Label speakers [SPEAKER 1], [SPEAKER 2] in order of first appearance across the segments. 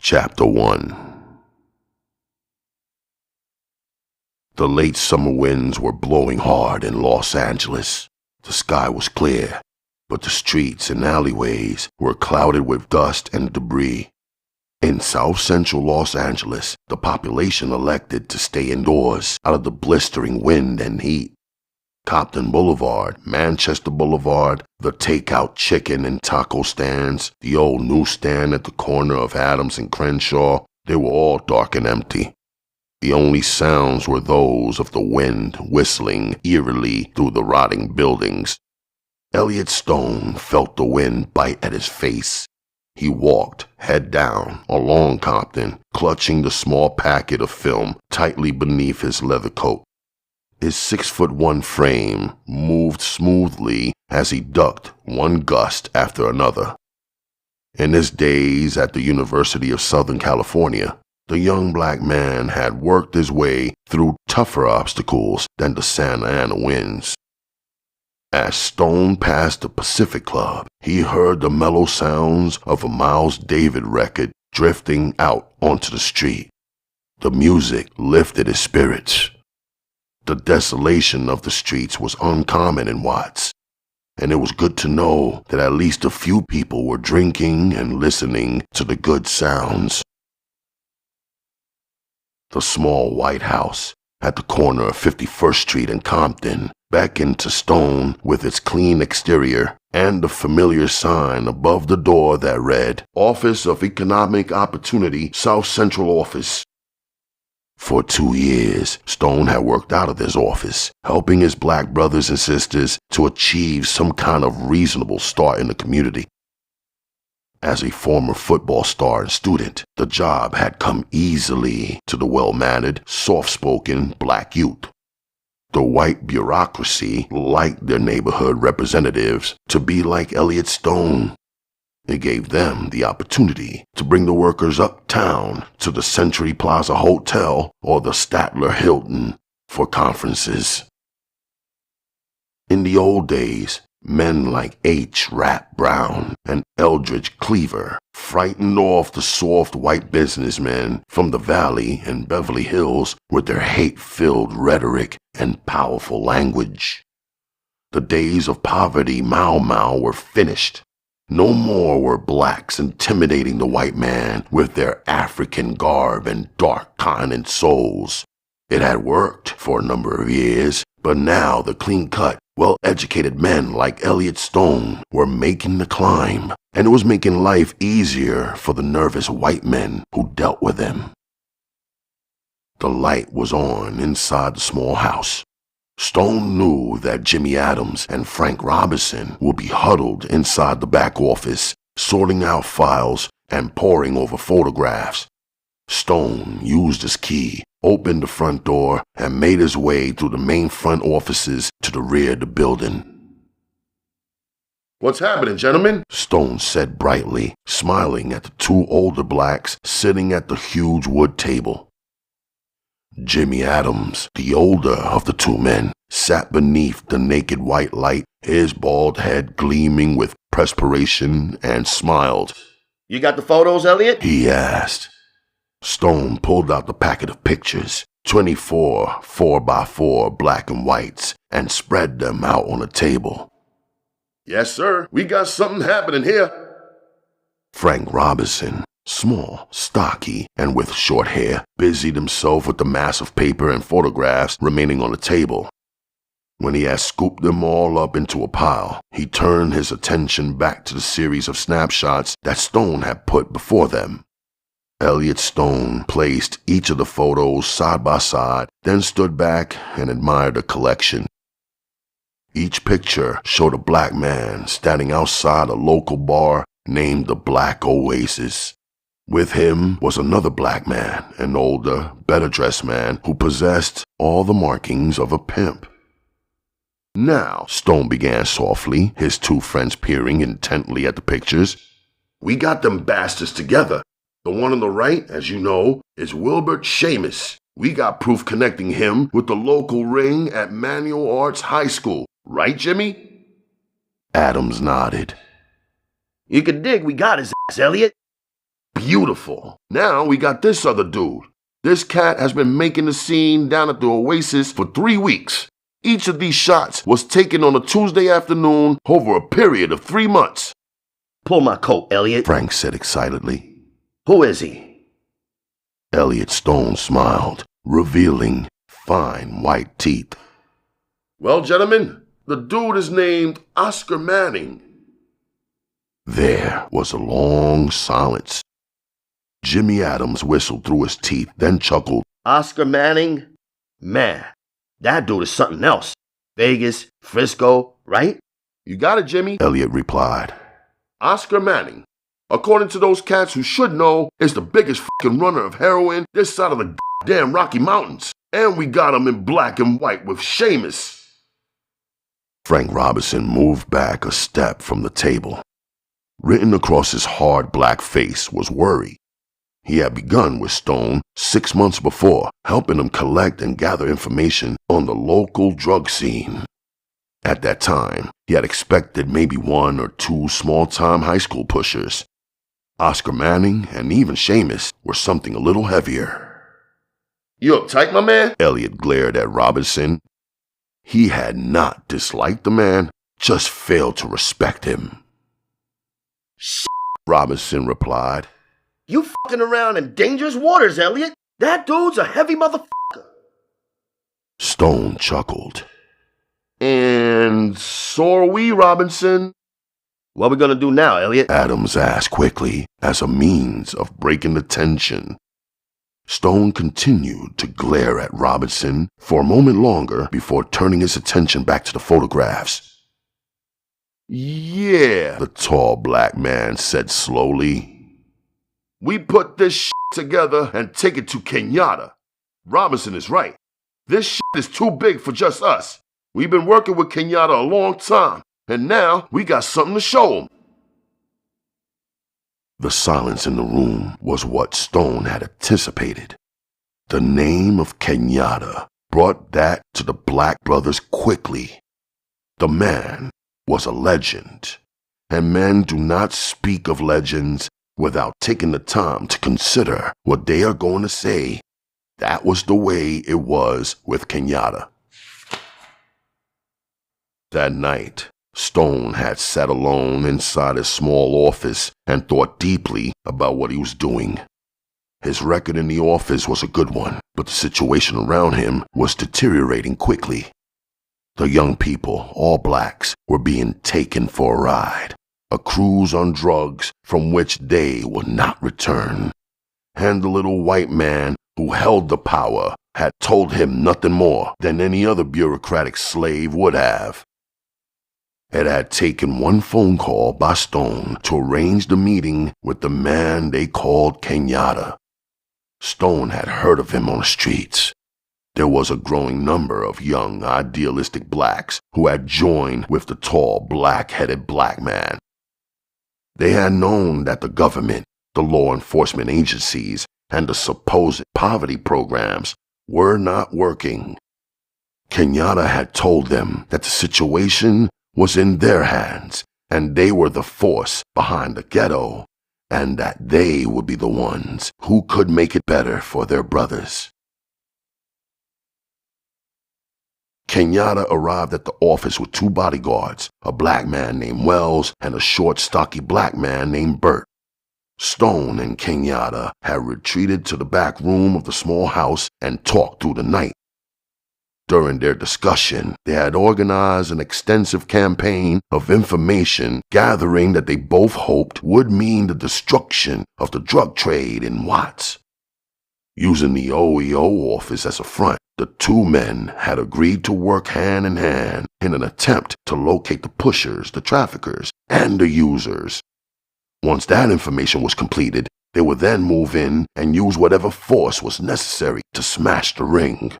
[SPEAKER 1] Chapter 1. The late summer winds were blowing hard in Los Angeles. The sky was clear, but the streets and alleyways were clouded with dust and debris. In South Central Los Angeles, the population elected to stay indoors out of the blistering wind and heat. Compton Boulevard, Manchester Boulevard, the takeout chicken and taco stands, the old newsstand at the corner of Adams and Crenshaw, they were all dark and empty. The only sounds were those of the wind whistling eerily through the rotting buildings. Elliot Stone felt the wind bite at his face. He walked, head down, along Compton, clutching the small packet of film tightly beneath his leather coat. His 6'1" frame moved smoothly as he ducked one gust after another. In his days at the University of Southern California, the young black man had worked his way through tougher obstacles than the Santa Ana winds. As Stone passed the Pacific Club, he heard the mellow sounds of a Miles Davis record drifting out onto the street. The music lifted his spirits. The desolation of the streets was uncommon in Watts, and it was good to know that at least a few people were drinking and listening to the good sounds. The small white house at the corner of 51st Street and Compton beckoned to Stone with its clean exterior and the familiar sign above the door that read, "Office of Economic Opportunity, South Central Office." For 2 years, Stone had worked out of this office, helping his black brothers and sisters to achieve some kind of reasonable start in the community. As a former football star and student, the job had come easily to the well-mannered, soft-spoken black youth. The white bureaucracy liked their neighborhood representatives to be like Elliot Stone. It gave them the opportunity to bring the workers uptown to the Century Plaza Hotel or the Statler Hilton for conferences. In the old days, men like H. Rap Brown and Eldridge Cleaver frightened off the soft white businessmen from the Valley and Beverly Hills with their hate-filled rhetoric and powerful language. The days of poverty Mau were finished. No more were blacks intimidating the white man with their African garb and dark continent souls. It had worked for a number of years, but now the clean-cut, well-educated men like Elliot Stone were making the climb, and it was making life easier for the nervous white men who dealt with them. The light was on inside the small house. Stone knew that Jimmy Adams and Frank Robinson would be huddled inside the back office, sorting out files and poring over photographs. Stone used his key, opened the front door, and made his way through the main front offices to the rear of the building. "What's happening, gentlemen?" Stone said brightly, smiling at the two older blacks sitting at the huge wood table. Jimmy Adams, the older of the two men, sat beneath the naked white light, his bald head gleaming with perspiration, and smiled.
[SPEAKER 2] "You got the photos, Elliot?"
[SPEAKER 1] he asked. Stone pulled out the packet of pictures, 24 4x4 black and whites, and spread them out on the table. "Yes, sir. We got something happening here." Frank Robinson, small, stocky, and with short hair, busied himself with the mass of paper and photographs remaining on the table. When he had scooped them all up into a pile, he turned his attention back to the series of snapshots that Stone had put before them. Elliot Stone placed each of the photos side by side, then stood back and admired the collection. Each picture showed a black man standing outside a local bar named the Black Oasis. With him was another black man, an older, better-dressed man who possessed all the markings of a pimp. "Now," Stone began softly, his two friends peering intently at the pictures, "we got them bastards together. The one on the right, as you know, is Wilbert Seamus. We got proof connecting him with the local ring at Manual Arts High School. Right, Jimmy?" Adams nodded.
[SPEAKER 2] "You can dig we got his ass, Elliot."
[SPEAKER 1] Beautiful. Now we got this other dude. This cat has been making the scene down at the Oasis for 3 weeks. Each of these shots was taken on a Tuesday afternoon over a period of 3 months.
[SPEAKER 2] Pull my coat, Elliot.
[SPEAKER 1] Frank said excitedly.
[SPEAKER 2] Who is he?
[SPEAKER 1] Elliot Stone smiled, revealing fine white teeth. Well, gentlemen, the dude is named Oscar Manning. There was a long silence. Jimmy Adams whistled through his teeth, then chuckled.
[SPEAKER 2] Oscar Manning? Man, that dude is something else. Vegas, Frisco, right?
[SPEAKER 1] You got it, Jimmy, Elliot replied. Oscar Manning, according to those cats who should know, is the biggest fucking runner of heroin this side of the damn Rocky Mountains. And we got him in black and white with Seamus. Frank Robinson moved back a step from the table. Written across his hard black face was worry. He had begun with Stone 6 months before, helping him collect and gather information on the local drug scene. At that time, he had expected maybe 1 or 2 small-time high school pushers. Oscar Manning and even Seamus were something a little heavier. You uptight, my man? Elliot glared at Robinson. He had not disliked the man, just failed to respect him.
[SPEAKER 2] Shit,
[SPEAKER 1] Robinson replied.
[SPEAKER 2] You fucking around in dangerous waters, Elliot. That dude's a heavy motherfucker.
[SPEAKER 1] Stone chuckled. And so are we, Robinson.
[SPEAKER 2] What we gonna do now, Elliot?
[SPEAKER 1] Adams asked quickly as a means of breaking the tension. Stone continued to glare at Robinson for a moment longer before turning his attention back to the photographs. Yeah, the tall black man said slowly. We put this shit together and take it to Kenyatta. Robinson is right. This shit is too big for just us. We've been working with Kenyatta a long time, and now we got something to show him. The silence in the room was what Stone had anticipated. The name of Kenyatta brought that to the Black brothers quickly. The man was a legend, and men do not speak of legends without taking the time to consider what they are going to say. That was the way it was with Kenyatta. That night, Stone had sat alone inside his small office and thought deeply about what he was doing. His record in the office was a good one, but the situation around him was deteriorating quickly. The young people, all blacks, were being taken for a ride, a cruise on drugs from which they would not return. And the little white man who held the power had told him nothing more than any other bureaucratic slave would have. It had taken one phone call by Stone to arrange the meeting with the man they called Kenyatta. Stone had heard of him on the streets. There was a growing number of young, idealistic blacks who had joined with the tall, black-headed black man. They had known that the government, the law enforcement agencies, and the supposed poverty programs were not working. Kenyatta had told them that the situation was in their hands, and they were the force behind the ghetto, and that they would be the ones who could make it better for their brothers. Kenyatta arrived at the office with 2 bodyguards, a black man named Wells and a short, stocky black man named Burt. Stone and Kenyatta had retreated to the back room of the small house and talked through the night. During their discussion, they had organized an extensive campaign of information gathering that they both hoped would mean the destruction of the drug trade in Watts. Using the OEO office as a front, the 2 men had agreed to work hand in hand in an attempt to locate the pushers, the traffickers, and the users. Once that information was completed, they would then move in and use whatever force was necessary to smash the ring.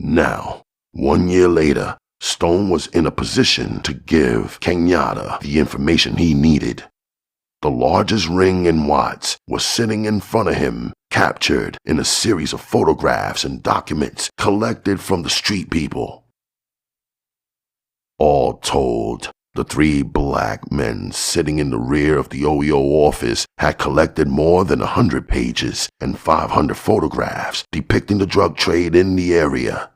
[SPEAKER 1] Now, 1 year later, Stone was in a position to give Kenyatta the information he needed. The largest ring in Watts was sitting in front of him, captured in a series of photographs and documents collected from the street people. All told, The three black men sitting in the rear of the OEO office had collected more than 100 pages and 500 photographs depicting the drug trade in the area.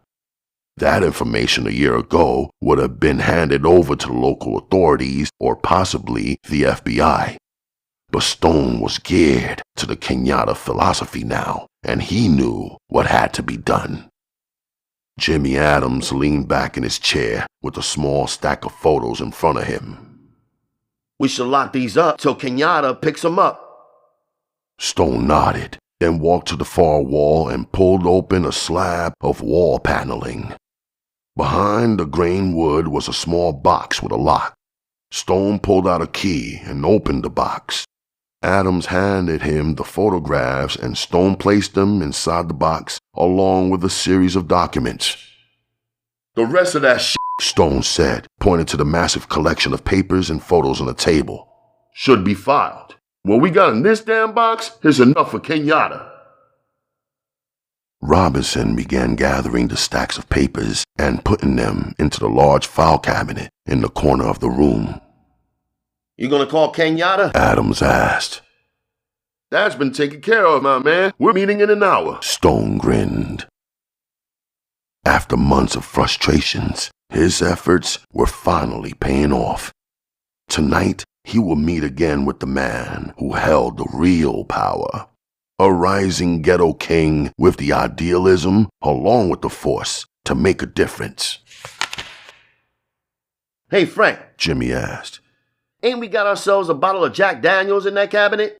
[SPEAKER 1] That information a year ago would have been handed over to the local authorities or possibly the FBI. But Stone was geared to the Kenyatta philosophy now, and he knew what had to be done. Jimmy Adams leaned back in his chair with a small stack of photos in front of him.
[SPEAKER 2] We should lock these up till Kenyatta picks them up.
[SPEAKER 1] Stone nodded, then walked to the far wall and pulled open a slab of wall paneling. Behind the grain wood was a small box with a lock. Stone pulled out a key and opened the box. Adams handed him the photographs and Stone placed them inside the box along with a series of documents.
[SPEAKER 2] The rest of that shit,
[SPEAKER 1] Stone said, pointing to the massive collection of papers and photos on the table,
[SPEAKER 2] should be filed. What we got in this damn box is enough for Kenyatta.
[SPEAKER 1] Robinson began gathering the stacks of papers and putting them into the large file cabinet in the corner of the room.
[SPEAKER 2] You gonna call Kenyatta?
[SPEAKER 1] Adams asked.
[SPEAKER 2] That's been taken care of, my man. We're meeting in an hour.
[SPEAKER 1] Stone grinned. After months of frustrations, his efforts were finally paying off. Tonight, he will meet again with the man who held the real power. A rising ghetto king with the idealism along with the force to make a difference.
[SPEAKER 2] Hey, Frank,
[SPEAKER 1] Jimmy asked.
[SPEAKER 2] Ain't we got ourselves a bottle of Jack Daniels in that cabinet?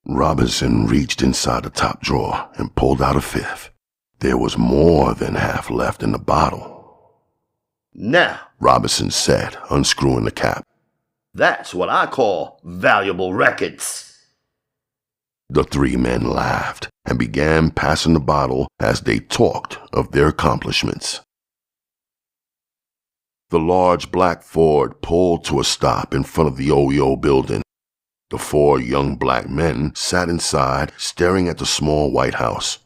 [SPEAKER 1] Robinson reached inside the top drawer and pulled out a fifth. There was more than half left in the bottle.
[SPEAKER 2] Now,
[SPEAKER 1] Robinson said, unscrewing the cap.
[SPEAKER 2] That's what I call valuable records.
[SPEAKER 1] The three men laughed and began passing the bottle as they talked of their accomplishments. The large black Ford pulled to a stop in front of the OEO building. The four young black men sat inside, staring at the small white house.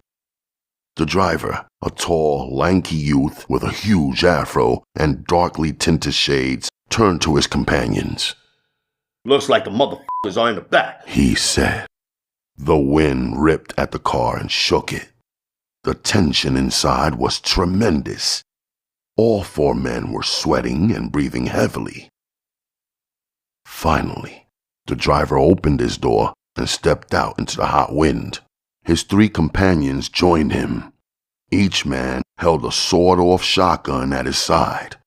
[SPEAKER 1] The driver, a tall, lanky youth with a huge afro and darkly tinted shades, turned to his companions.
[SPEAKER 2] Looks like the motherfuckers are in the back,
[SPEAKER 1] he said. The wind ripped at the car and shook it. The tension inside was tremendous. All four men were sweating and breathing heavily. Finally, the driver opened his door and stepped out into the hot wind. His three companions joined him. Each man held a sawed-off shotgun at his side.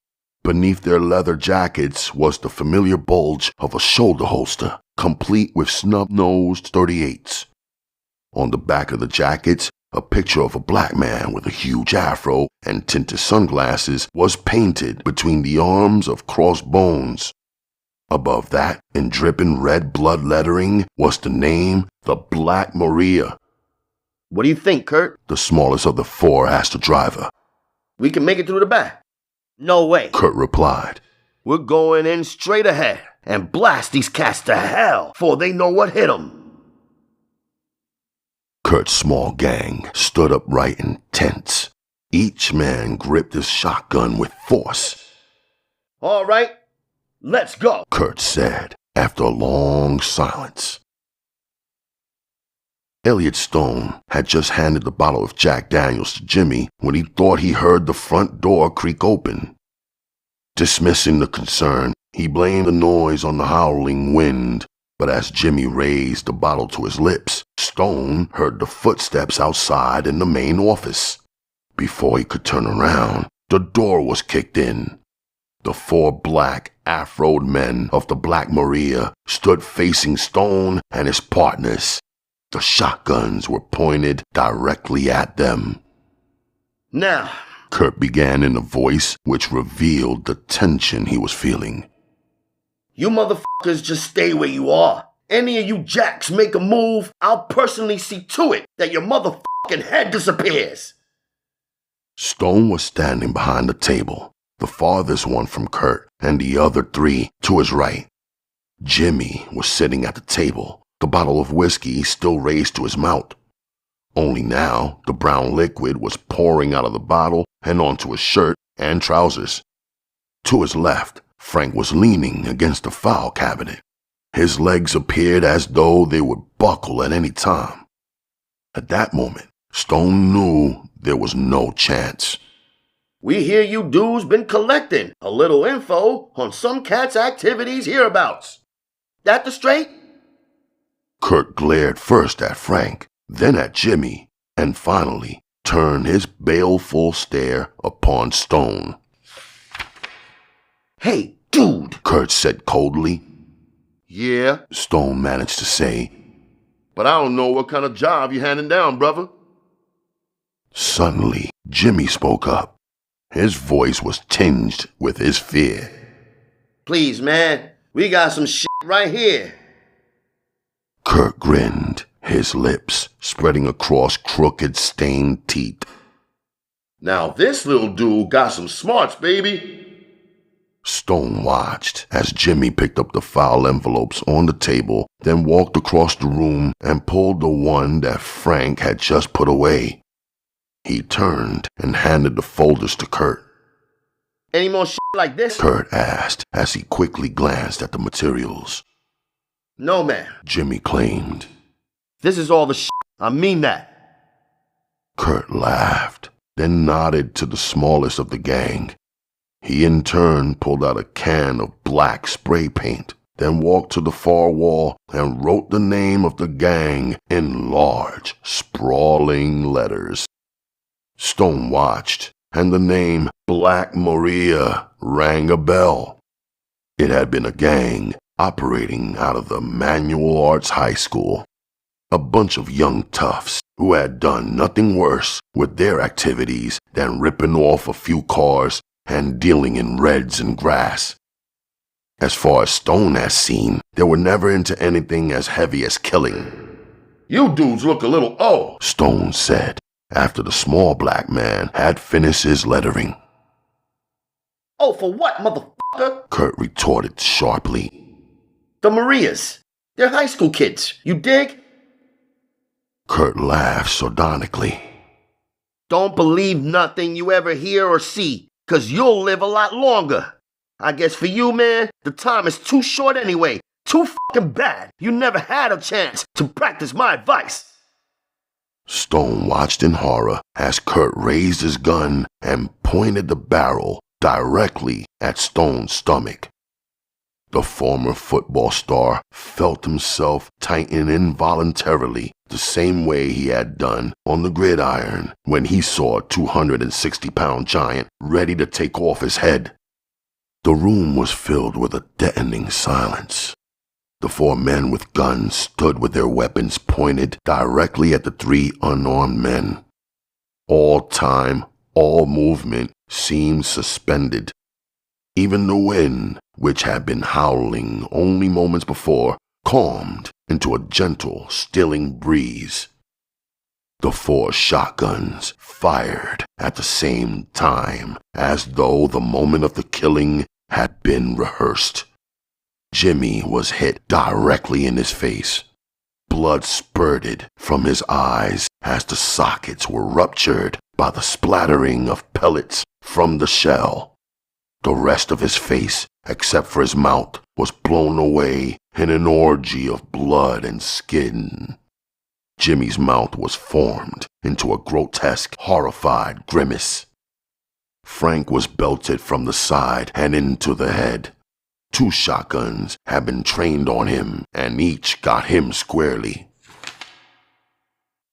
[SPEAKER 1] Beneath their leather jackets was the familiar bulge of a shoulder holster, complete with snub-nosed .38s. On the back of the jackets, a picture of a black man with a huge afro and tinted sunglasses was painted between the arms of crossed bones. Above that, in dripping red blood lettering, was the name, the Black Maria.
[SPEAKER 2] What do you think, Kurt?
[SPEAKER 1] The smallest of the four asked the driver.
[SPEAKER 2] We can make it through the back. No way,
[SPEAKER 1] Kurt replied.
[SPEAKER 2] We're going in straight ahead and blast these cats to hell before they know what hit them.
[SPEAKER 1] Kurt's small gang stood upright and tense. Each man gripped his shotgun with force.
[SPEAKER 2] All right, let's go,
[SPEAKER 1] Kurt said after a long silence. Elliot Stone had just handed the bottle of Jack Daniels to Jimmy when he thought he heard the front door creak open. Dismissing the concern, he blamed the noise on the howling wind, but as Jimmy raised the bottle to his lips, Stone heard the footsteps outside in the main office. Before he could turn around, the door was kicked in. The four black, afroed men of the Black Maria stood facing Stone and his partners. The shotguns were pointed directly at them.
[SPEAKER 2] Now,
[SPEAKER 1] Kurt began in a voice which revealed the tension he was feeling.
[SPEAKER 2] You motherfuckers just stay where you are. Any of you jacks make a move, I'll personally see to it that your motherfucking head disappears.
[SPEAKER 1] Stone was standing behind the table, the farthest one from Kurt and the other three to his right. Jimmy was sitting at the table, the bottle of whiskey still raised to his mouth. Only now, the brown liquid was pouring out of the bottle and onto his shirt and trousers. To his left, Frank was leaning against the file cabinet. His legs appeared as though they would buckle at any time. At that moment, Stone knew there was no chance.
[SPEAKER 2] We hear you dudes been collecting a little info on some cat's activities hereabouts. That the straight?
[SPEAKER 1] Kurt glared first at Frank, then at Jimmy, and finally turned his baleful stare upon Stone.
[SPEAKER 2] Hey, dude,
[SPEAKER 1] Kurt said coldly.
[SPEAKER 2] Yeah,
[SPEAKER 1] Stone managed to say,
[SPEAKER 2] but I don't know what kind of job you handing down, brother.
[SPEAKER 1] Suddenly, Jimmy spoke up. His voice was tinged with his fear.
[SPEAKER 2] Please, man, we got some shit right here.
[SPEAKER 1] Kurt grinned, his lips spreading across crooked, stained teeth.
[SPEAKER 2] Now this little dude got some smarts, baby.
[SPEAKER 1] Stone watched as Jimmy picked up the file envelopes on the table, then walked across the room and pulled the one that Frank had just put away. He turned and handed the folders to Kurt.
[SPEAKER 2] Any more shit like this?
[SPEAKER 1] Kurt asked as he quickly glanced at the materials.
[SPEAKER 2] No, man.
[SPEAKER 1] Jimmy claimed.
[SPEAKER 2] This is all the shit. I mean that.
[SPEAKER 1] Kurt laughed, then nodded to the smallest of the gang. He in turn pulled out a can of black spray paint, then walked to the far wall and wrote the name of the gang in large, sprawling letters. Stone watched, and the name Black Maria rang a bell. It had been a gang operating out of the Manual Arts High School. A bunch of young toughs who had done nothing worse with their activities than ripping off a few cars and dealing in reds and grass. As far as Stone has seen, they were never into anything as heavy as killing.
[SPEAKER 2] You dudes look a little old,
[SPEAKER 1] Stone said, after the small black man had finished his lettering.
[SPEAKER 2] Oh, for what, motherfucker?
[SPEAKER 1] Kurt retorted sharply.
[SPEAKER 2] The Marias. They're high school kids, you dig?
[SPEAKER 1] Kurt laughed sardonically.
[SPEAKER 2] Don't believe nothing you ever hear or see, 'cause you'll live a lot longer. I guess for you, man, the time is too short anyway. Too fucking bad. You never had a chance to practice my advice.
[SPEAKER 1] Stone watched in horror as Kurt raised his gun and pointed the barrel directly at Stone's stomach. The former football star felt himself tighten involuntarily the same way he had done on the gridiron when he saw a 260-pound giant ready to take off his head. The room was filled with a deafening silence. The four men with guns stood with their weapons pointed directly at the three unarmed men. All time, all movement seemed suspended. Even the wind, which had been howling only moments before, calmed into a gentle, stilling breeze. The four shotguns fired at the same time, as though the moment of the killing had been rehearsed. Jimmy was hit directly in his face. Blood spurted from his eyes as the sockets were ruptured by the splattering of pellets from the shell. The rest of his face, except for his mouth, was blown away in an orgy of blood and skin. Jimmy's mouth was formed into a grotesque, horrified grimace. Frank was belted from the side and into the head. 2 shotguns had been trained on him, and each got him squarely.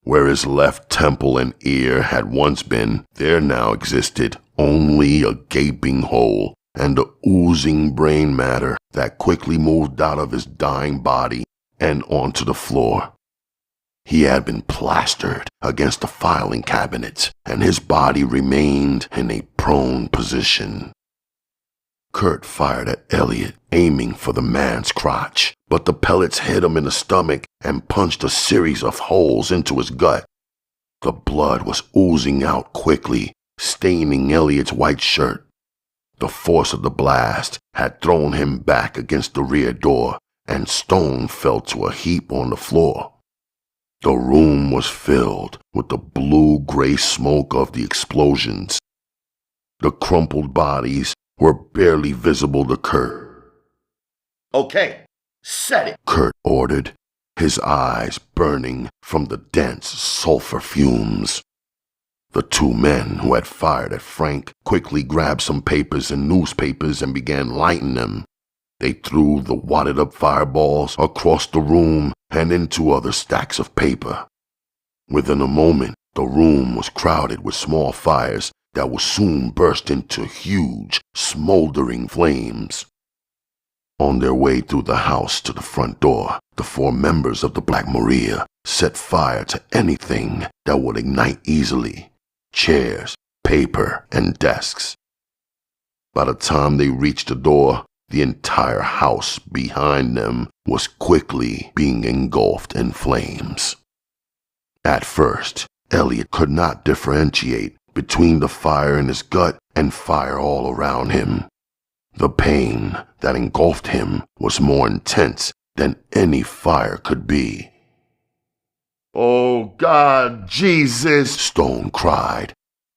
[SPEAKER 1] Where his left temple and ear had once been, there now existed only a gaping hole and the oozing brain matter that quickly moved out of his dying body and onto the floor. He had been plastered against the filing cabinets, and his body remained in a prone position. Kurt fired at Elliot, aiming for the man's crotch, but the pellets hit him in the stomach and punched a series of holes into his gut. The blood was oozing out quickly, staining Elliot's white shirt. The force of the blast had thrown him back against the rear door, and Stone fell to a heap on the floor. The room was filled with the blue-gray smoke of the explosions. The crumpled bodies were barely visible to Kurt.
[SPEAKER 2] Okay, set it,
[SPEAKER 1] Kurt ordered, his eyes burning from the dense sulfur fumes. The two men who had fired at Frank quickly grabbed some papers and newspapers and began lighting them. They threw the wadded-up fireballs across the room and into other stacks of paper. Within a moment, the room was crowded with small fires that would soon burst into huge, smoldering flames. On their way through the house to the front door, the four members of the Black Maria set fire to anything that would ignite easily: chairs, paper, and desks. By the time they reached the door, the entire house behind them was quickly being engulfed in flames. At first, Elliot could not differentiate between the fire in his gut and fire all around him. The pain that engulfed him was more intense than any fire could be.
[SPEAKER 2] "Oh, God, Jesus!"
[SPEAKER 1] Stone cried.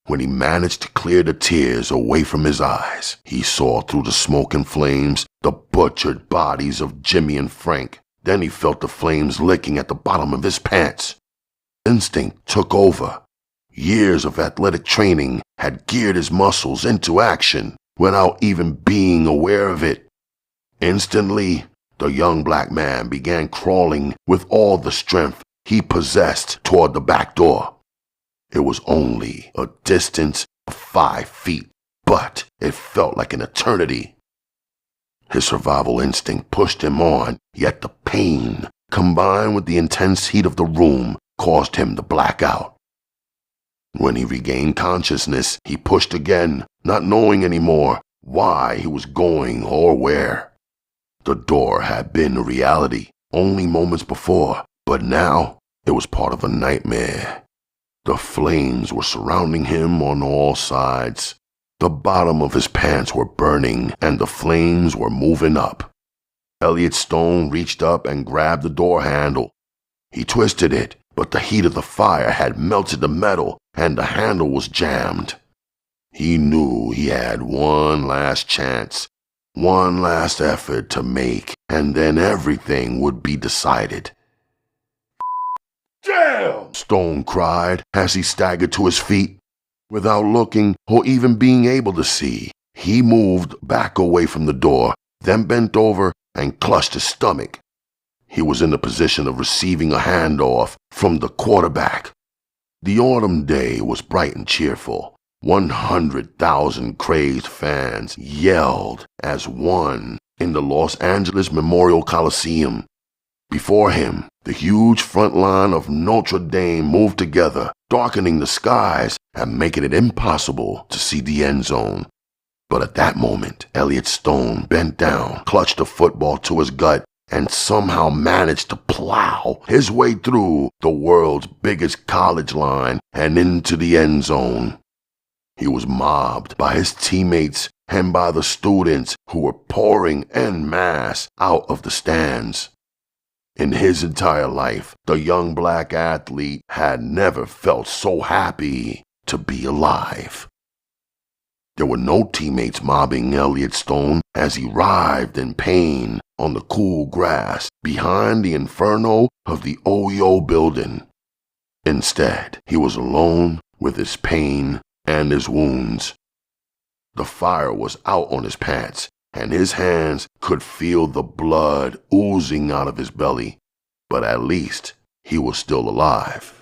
[SPEAKER 1] When he managed to clear the tears away from his eyes, he saw through the smoke and flames the butchered bodies of Jimmy and Frank. Then he felt the flames licking at the bottom of his pants. Instinct took over. Years of athletic training had geared his muscles into action without even being aware of it. Instantly, the young black man began crawling with all the strength he possessed toward the back door. It was only a distance of 5 feet, but it felt like an eternity. His survival instinct pushed him on, yet the pain, combined with the intense heat of the room, caused him to black out. When he regained consciousness, he pushed again, not knowing anymore why he was going or where. The door had been a reality only moments before, but now it was part of a nightmare. The flames were surrounding him on all sides. The bottom of his pants were burning, and the flames were moving up. Elliot Stone reached up and grabbed the door handle. He twisted it, but the heat of the fire had melted the metal, and the handle was jammed. He knew he had one last chance, one last effort to make, and then everything would be decided.
[SPEAKER 2] Damn!
[SPEAKER 1] Stone cried as he staggered to his feet. Without looking or even being able to see, he moved back away from the door, then bent over and clutched his stomach. He was in the position of receiving a handoff from the quarterback. The autumn day was bright and cheerful. 100,000 crazed fans yelled as one in the Los Angeles Memorial Coliseum. Before him, the huge front line of Notre Dame moved together, darkening the skies and making it impossible to see the end zone. But at that moment, Elliot Stone bent down, clutched the football to his gut, and somehow managed to plow his way through the world's biggest college line and into the end zone. He was mobbed by his teammates and by the students who were pouring en masse out of the stands. In his entire life, the young black athlete had never felt so happy to be alive. There were no teammates mobbing Elliot Stone as he writhed in pain on the cool grass behind the inferno of the OYO building. Instead, he was alone with his pain and his wounds. The fire was out on his pants, and his hands could feel the blood oozing out of his belly. But at least he was still alive.